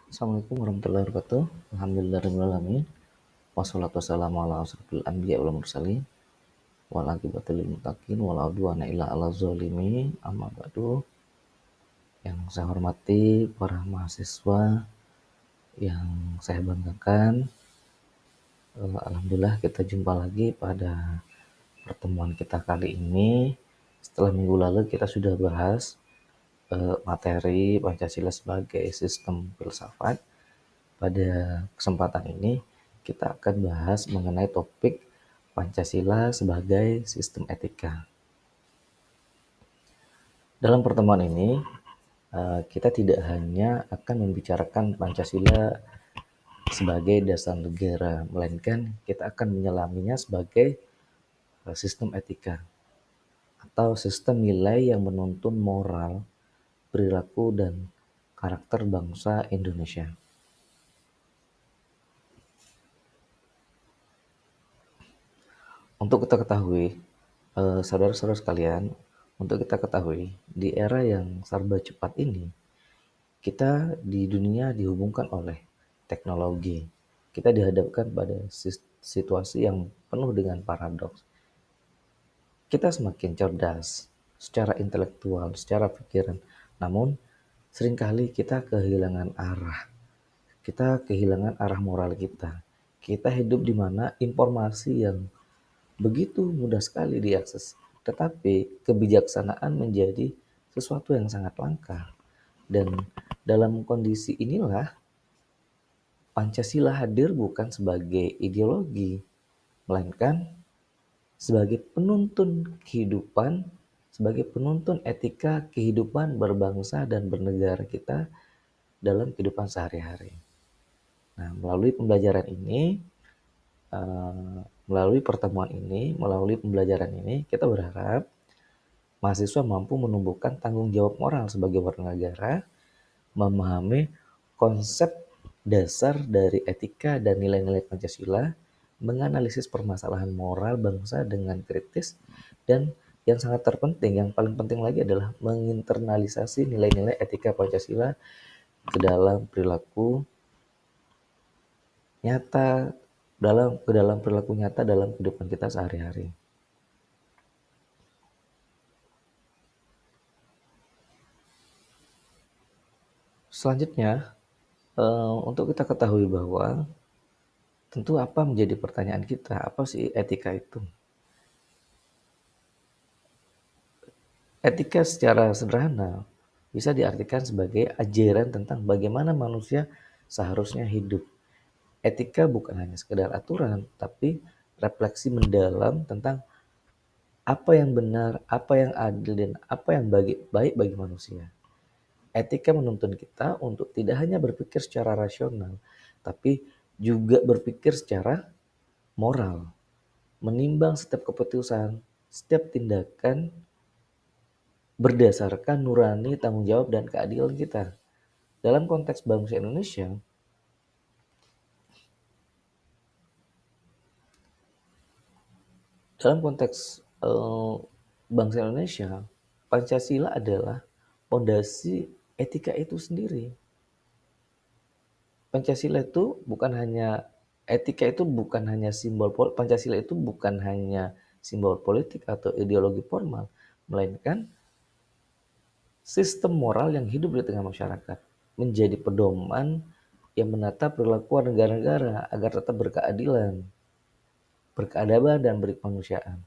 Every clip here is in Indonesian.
Assalamualaikum warahmatullahi wabarakatuh. Alhamdulillahirabbil alamin. Wassalatu wassalamu ala asrofil anbiya wal mursalin wal aqibatu lil muttaqin wala udwana illa 'alal zalimin. Amma ba'du. Yang saya hormati para mahasiswa yang saya banggakan, alhamdulillah kita jumpa lagi pada pertemuan kita kali ini. Setelah minggu lalu kita sudah bahas materi Pancasila sebagai sistem filsafat. Pada kesempatan ini kita akan bahas mengenai topik Pancasila sebagai sistem etika. Dalam pertemuan ini kita tidak hanya akan membicarakan Pancasila sebagai dasar negara, melainkan kita akan menyelaminya sebagai sistem etika atau sistem nilai yang menuntun moral, perilaku, dan karakter bangsa Indonesia. Untuk kita ketahui, saudara-saudara sekalian, untuk kita ketahui, di era yang serba cepat ini, kita di dunia dihubungkan oleh teknologi. Kita dihadapkan pada situasi yang penuh dengan paradoks. Kita semakin cerdas secara intelektual, secara pikiran, namun seringkali kita kehilangan arah. Kita kehilangan arah moral kita. Kita hidup di mana informasi yang begitu mudah sekali diakses, tetapi kebijaksanaan menjadi sesuatu yang sangat langka. Dan dalam kondisi inilah Pancasila hadir bukan sebagai ideologi, melainkan sebagai penuntun kehidupan, sebagai penuntun etika kehidupan berbangsa dan bernegara kita dalam kehidupan sehari-hari. Nah, melalui pembelajaran ini, melalui pertemuan ini, melalui pembelajaran ini, kita berharap mahasiswa mampu menumbuhkan tanggung jawab moral sebagai warga negara, memahami konsep dasar dari etika dan nilai-nilai Pancasila, menganalisis permasalahan moral bangsa dengan kritis, dan yang sangat terpenting, yang paling penting lagi adalah menginternalisasi nilai-nilai etika Pancasila ke dalam perilaku nyata, ke dalam perilaku nyata dalam kehidupan kita sehari-hari. Selanjutnya, untuk kita ketahui bahwa tentu apa menjadi pertanyaan kita, apa sih etika itu? Etika secara sederhana bisa diartikan sebagai ajaran tentang bagaimana manusia seharusnya hidup. Etika bukan hanya sekedar aturan, tapi refleksi mendalam tentang apa yang benar, apa yang adil, dan apa yang baik bagi manusia. Etika menuntun kita untuk tidak hanya berpikir secara rasional, tapi juga berpikir secara moral, menimbang setiap keputusan, setiap tindakan berdasarkan nurani, tanggung jawab, dan keadilan kita. Dalam konteks bangsa Indonesia, dalam konteks bangsa Indonesia, Pancasila adalah fondasi etika itu sendiri. Pancasila itu bukan hanya etika itu bukan hanya simbol Pancasila itu bukan hanya simbol politik atau ideologi formal, melainkan sistem moral yang hidup di tengah masyarakat, menjadi pedoman yang menata perilaku negara-negara agar tetap berkeadilan, berkeadaban, dan berkemanusiaan.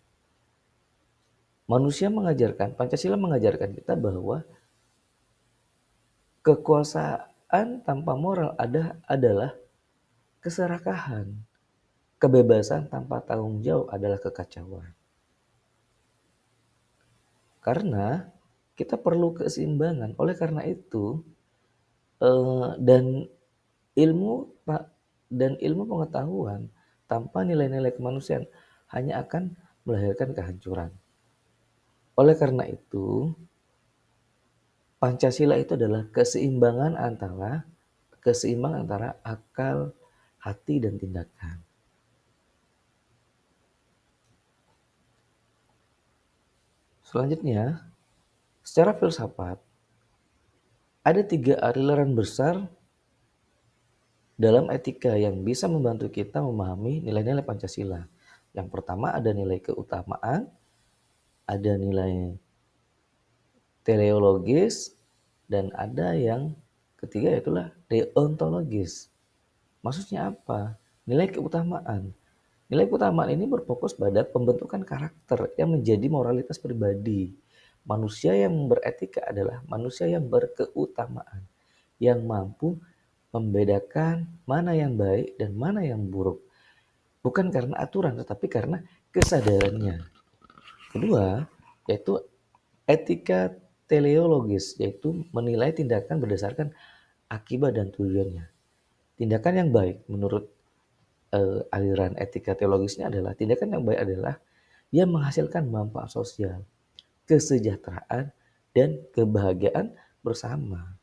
Pancasila mengajarkan kita bahwa kekuasaan tanpa moral adalah keserakahan. Kebebasan tanpa tanggung jawab adalah kekacauan. Karena kita perlu keseimbangan. Oleh karena itu, dan ilmu dan ilmu pengetahuan tanpa nilai-nilai kemanusiaan hanya akan melahirkan kehancuran. Oleh karena itu, Pancasila itu adalah keseimbangan antara akal, hati, dan tindakan. Selanjutnya, secara filsafat, ada 3 aliran besar dalam etika yang bisa membantu kita memahami nilai-nilai Pancasila. Yang pertama ada nilai keutamaan, ada nilai teleologis, dan ada yang ketiga yaitulah deontologis. Maksudnya apa? Nilai keutamaan. Nilai keutamaan ini berfokus pada pembentukan karakter yang menjadi moralitas pribadi. Manusia yang beretika adalah manusia yang berkeutamaan, yang mampu membedakan mana yang baik dan mana yang buruk. Bukan karena aturan, tetapi karena kesadarannya. Kedua, yaitu etika teleologis, yaitu menilai tindakan berdasarkan akibat dan tujuannya. Tindakan yang baik menurut aliran etika teologisnya adalah tindakan yang baik adalah yang menghasilkan manfaat sosial, kesejahteraan, dan kebahagiaan bersama.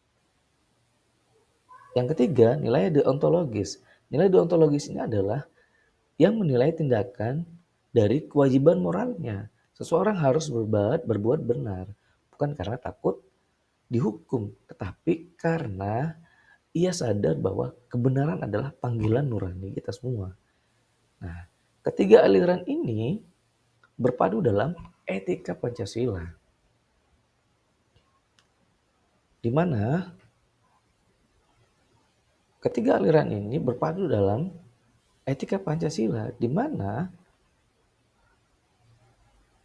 Yang ketiga, nilai deontologis. Nilai deontologis ini adalah yang menilai tindakan dari kewajiban moralnya. Seseorang harus berbuat benar, bukan karena takut dihukum, tetapi karena ia sadar bahwa kebenaran adalah panggilan nurani kita semua. Nah, ketiga aliran ini berpadu dalam etika Pancasila, di mana ketiga aliran ini berpadu dalam etika Pancasila, di mana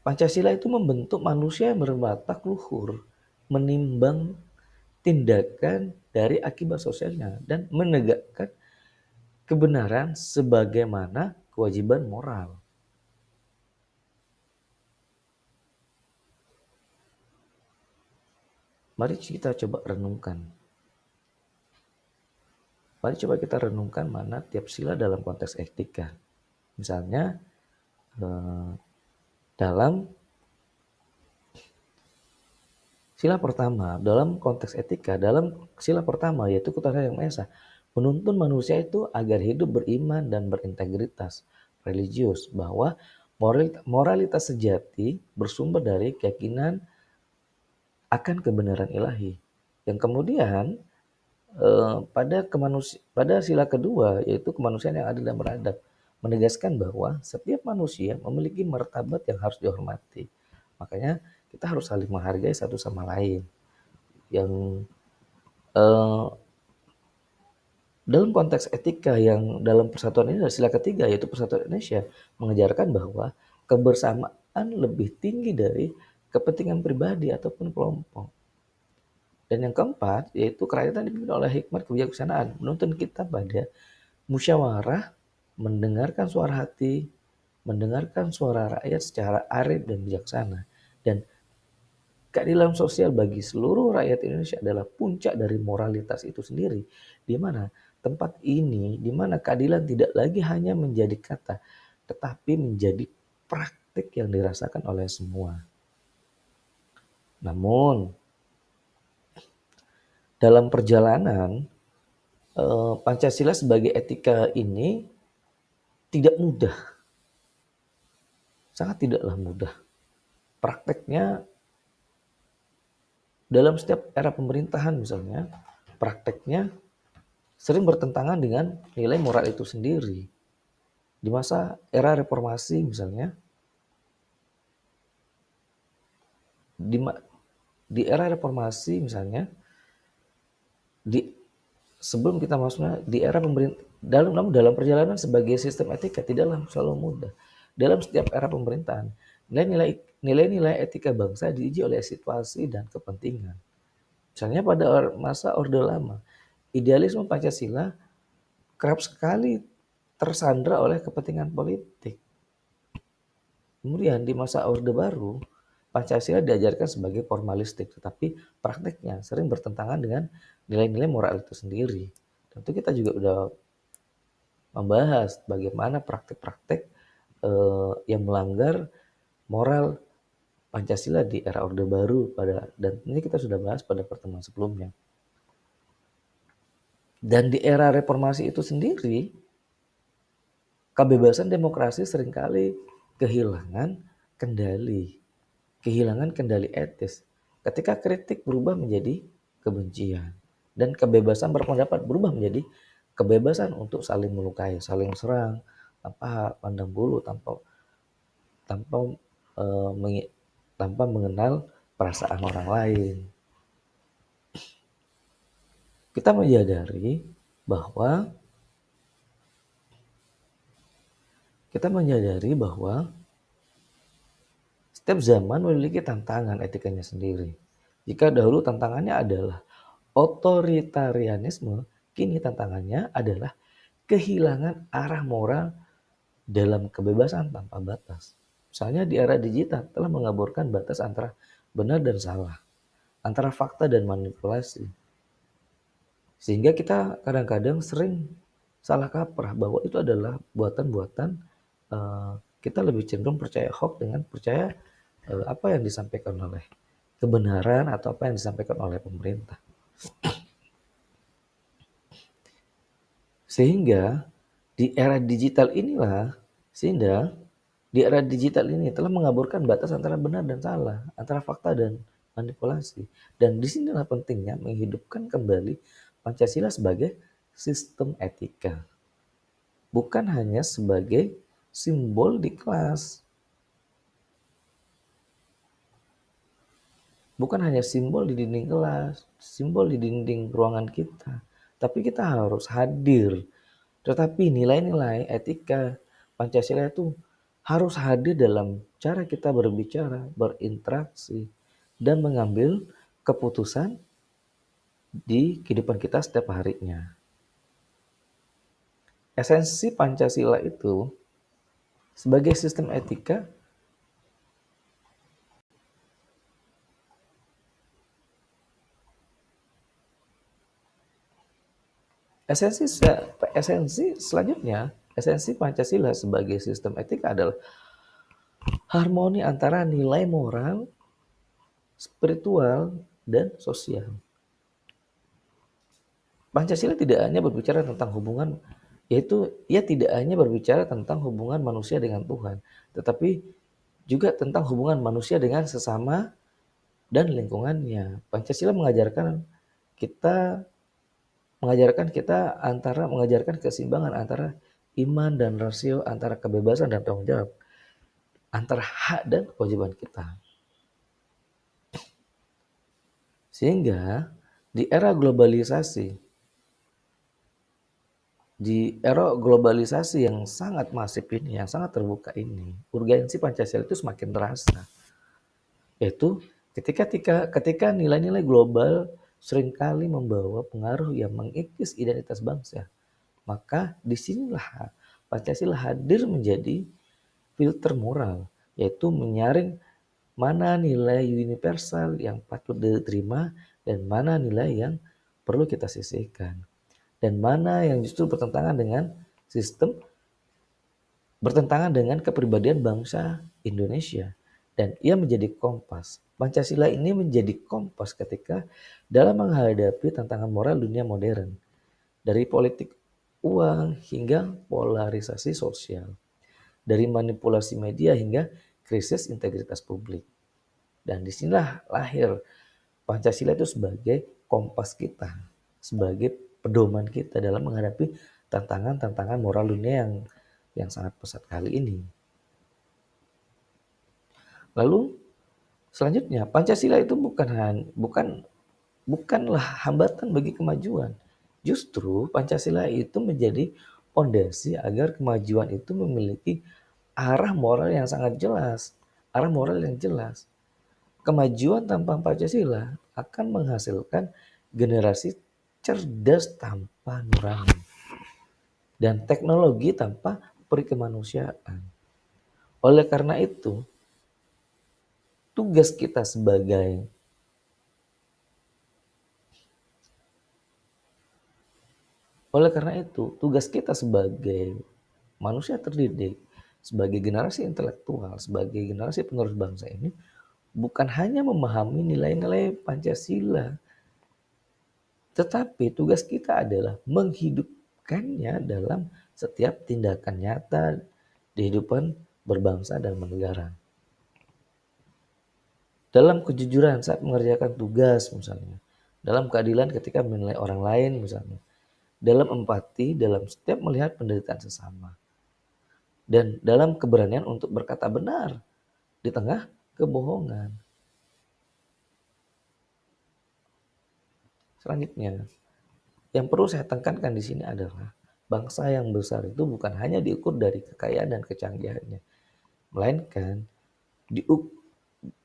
Pancasila itu membentuk manusia yang berwatak luhur, menimbang tindakan dari akibat sosialnya, dan menegakkan kebenaran sebagaimana kewajiban moral. Mari kita coba renungkan. Mari coba kita renungkan mana tiap sila dalam konteks etika. Misalnya dalam sila pertama, dalam konteks etika, dalam sila pertama yaitu ketuhanan yang Maha Esa, menuntun manusia itu agar hidup beriman dan berintegritas religius, bahwa moralitas sejati bersumber dari keyakinan akan kebenaran ilahi. Yang kemudian pada sila kedua yaitu kemanusiaan yang adil dan beradab, menegaskan bahwa setiap manusia memiliki martabat yang harus dihormati. Makanya kita harus saling menghargai satu sama lain. Yang eh, dalam konteks etika yang dalam persatuan ini adalah sila ketiga yaitu persatuan Indonesia mengajarkan bahwa kebersamaan lebih tinggi dari kepentingan pribadi ataupun kelompok. Dan yang keempat yaitu kerakyatan dipimpin oleh hikmat kebijaksanaan, menuntun kita pada musyawarah, mendengarkan suara hati, mendengarkan suara rakyat secara arif dan bijaksana. Dan keadilan sosial bagi seluruh rakyat Indonesia adalah puncak dari moralitas itu sendiri. Di mana tempat ini, di mana keadilan tidak lagi hanya menjadi kata, tetapi menjadi praktik yang dirasakan oleh semua. Namun, dalam perjalanan Pancasila sebagai etika ini tidak mudah, sangat tidaklah mudah. Prakteknya dalam setiap era pemerintahan misalnya, prakteknya sering bertentangan dengan nilai moral itu sendiri. Di masa era reformasi misalnya, di, di era reformasi misalnya, di sebelum kita masuknya di era pemerintah, dalam perjalanan sebagai sistem etika tidaklah selalu mudah. Dalam setiap era pemerintahan, nilai-nilai etika bangsa diuji oleh situasi dan kepentingan. Misalnya pada masa Orde Lama, idealisme Pancasila kerap sekali tersandra oleh kepentingan politik. Kemudian di masa Orde Baru, Pancasila diajarkan sebagai formalistik, tetapi prakteknya sering bertentangan dengan nilai-nilai moral itu sendiri. Tentu kita juga udah membahas bagaimana praktek-praktek yang melanggar moral Pancasila di era Orde Baru dan ini kita sudah bahas pada pertemuan sebelumnya. Dan di era reformasi itu sendiri, kebebasan demokrasi seringkali kehilangan kendali. Kehilangan kendali etis. Ketika kritik berubah menjadi kebencian. Dan kebebasan berpendapat berubah menjadi kebebasan untuk saling melukai, saling serang, tanpa pandang bulu, tanpa eh, mengi- tanpa mengenal perasaan orang lain. Kita menyadari bahwa kita menyadari bahwa setiap zaman memiliki tantangan etikanya sendiri. Jika dahulu tantangannya adalah otoritarianisme, kini tantangannya adalah kehilangan arah moral dalam kebebasan tanpa batas. Misalnya di era digital telah mengaburkan batas antara benar dan salah, antara fakta dan manipulasi. Sehingga kita kadang-kadang sering salah kaprah bahwa itu adalah buatan-buatan, eh, kita lebih cenderung percaya hoax dengan percaya apa yang disampaikan oleh kebenaran atau apa yang disampaikan oleh pemerintah. Sehingga di era digital inilah, sehingga di era digital ini telah mengaburkan batas antara benar dan salah, antara fakta dan manipulasi. Dan disinilah pentingnya menghidupkan kembali Pancasila sebagai sistem etika. Bukan hanya sebagai simbol di kelas. Bukan hanya simbol di dinding kelas, simbol di dinding ruangan kita. Tapi kita harus hadir. Tetapi nilai-nilai etika Pancasila itu harus hadir dalam cara kita berbicara, berinteraksi, dan mengambil keputusan di kehidupan kita setiap harinya. Esensi Pancasila itu sebagai sistem etika, esensi selanjutnya, esensi Pancasila sebagai sistem etika adalah harmoni antara nilai moral, spiritual, dan sosial. Pancasila tidak hanya berbicara tentang hubungan, yaitu ia tidak hanya berbicara tentang hubungan manusia dengan Tuhan, tetapi juga tentang hubungan manusia dengan sesama dan lingkungannya. Pancasila kita mengajarkan keseimbangan antara iman dan rasio, antara kebebasan dan tanggung jawab, antara hak dan kewajiban kita. Sehingga di era globalisasi yang sangat masif ini, yang sangat terbuka ini, urgensi Pancasila itu semakin terasa. Yaitu ketika nilai-nilai global seringkali membawa pengaruh yang mengikis identitas bangsa, maka disinilah Pancasila hadir menjadi filter moral, yaitu menyaring mana nilai universal yang patut diterima dan mana nilai yang perlu kita sisihkan. Dan mana yang justru bertentangan dengan kepribadian bangsa Indonesia. Dan ia menjadi kompas. Pancasila ini menjadi kompas ketika dalam menghadapi tantangan moral dunia modern. Dari politik uang hingga polarisasi sosial. Dari manipulasi media hingga krisis integritas publik. Dan disinilah lahir Pancasila itu sebagai kompas kita, sebagai pedoman kita dalam menghadapi tantangan-tantangan moral dunia yang sangat pesat kali ini. Lalu selanjutnya, Pancasila itu bukanlah hambatan bagi kemajuan. Justru Pancasila itu menjadi fondasi agar kemajuan itu memiliki arah moral yang sangat jelas, arah moral yang jelas. Kemajuan tanpa Pancasila akan menghasilkan generasi cerdas tanpa nurani dan teknologi tanpa perikemanusiaan. Oleh karena itu, tugas kita sebagai oleh karena itu, tugas kita sebagai manusia terdidik, sebagai generasi intelektual, sebagai generasi penerus bangsa ini bukan hanya memahami nilai-nilai Pancasila, tetapi tugas kita adalah menghidupkannya dalam setiap tindakan nyata di kehidupan berbangsa dan bernegara. Dalam kejujuran saat mengerjakan tugas misalnya. Dalam keadilan ketika menilai orang lain misalnya. dalam empati, dalam setiap melihat penderitaan sesama, dan dalam keberanian untuk berkata benar di tengah kebohongan. Selanjutnya, yang perlu saya tekankan di sini adalah bangsa yang besar itu bukan hanya diukur dari kekayaan dan kecanggihannya, melainkan diuk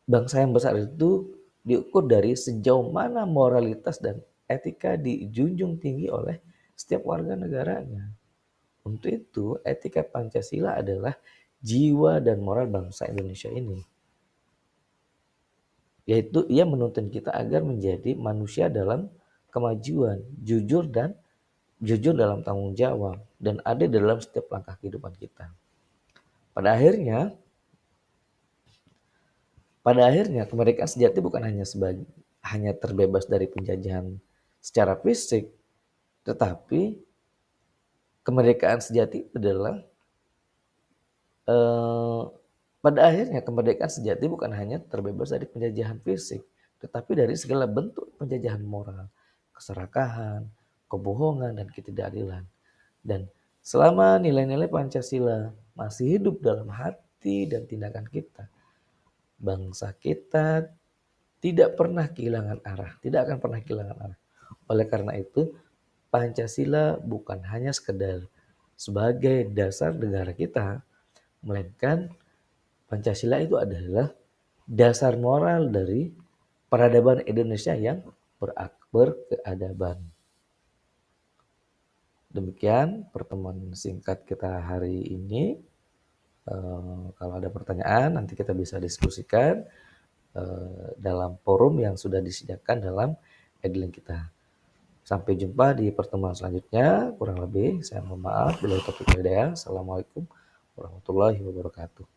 bangsa yang besar itu diukur dari sejauh mana moralitas dan etika dijunjung tinggi oleh setiap warga negaranya. Untuk itu, etika Pancasila adalah jiwa dan moral bangsa Indonesia ini. Yaitu ia menuntun kita agar menjadi manusia dalam kemajuan, jujur dalam tanggung jawab, dan adil dalam setiap langkah kehidupan kita. Pada akhirnya, kemerdekaan sejati bukan hanya terbebas dari penjajahan secara fisik, tetapi kemerdekaan sejati adalah eh, pada akhirnya kemerdekaan sejati bukan hanya terbebas dari penjajahan fisik, tetapi dari segala bentuk penjajahan moral, keserakahan, kebohongan, dan ketidakadilan. Dan selama nilai-nilai Pancasila masih hidup dalam hati dan tindakan kita, bangsa kita tidak pernah kehilangan arah, tidak akan pernah kehilangan arah. Oleh karena itu, Pancasila bukan hanya sekedar sebagai dasar negara kita, melainkan Pancasila itu adalah dasar moral dari peradaban Indonesia yang berkeadaban. Demikian pertemuan singkat kita hari ini. Kalau ada pertanyaan nanti kita bisa diskusikan dalam forum yang sudah disediakan dalam e-link kita. Sampai jumpa di pertemuan selanjutnya. Kurang lebih saya mohon maaf. Bila topik hidayah. Assalamualaikum warahmatullahi wabarakatuh.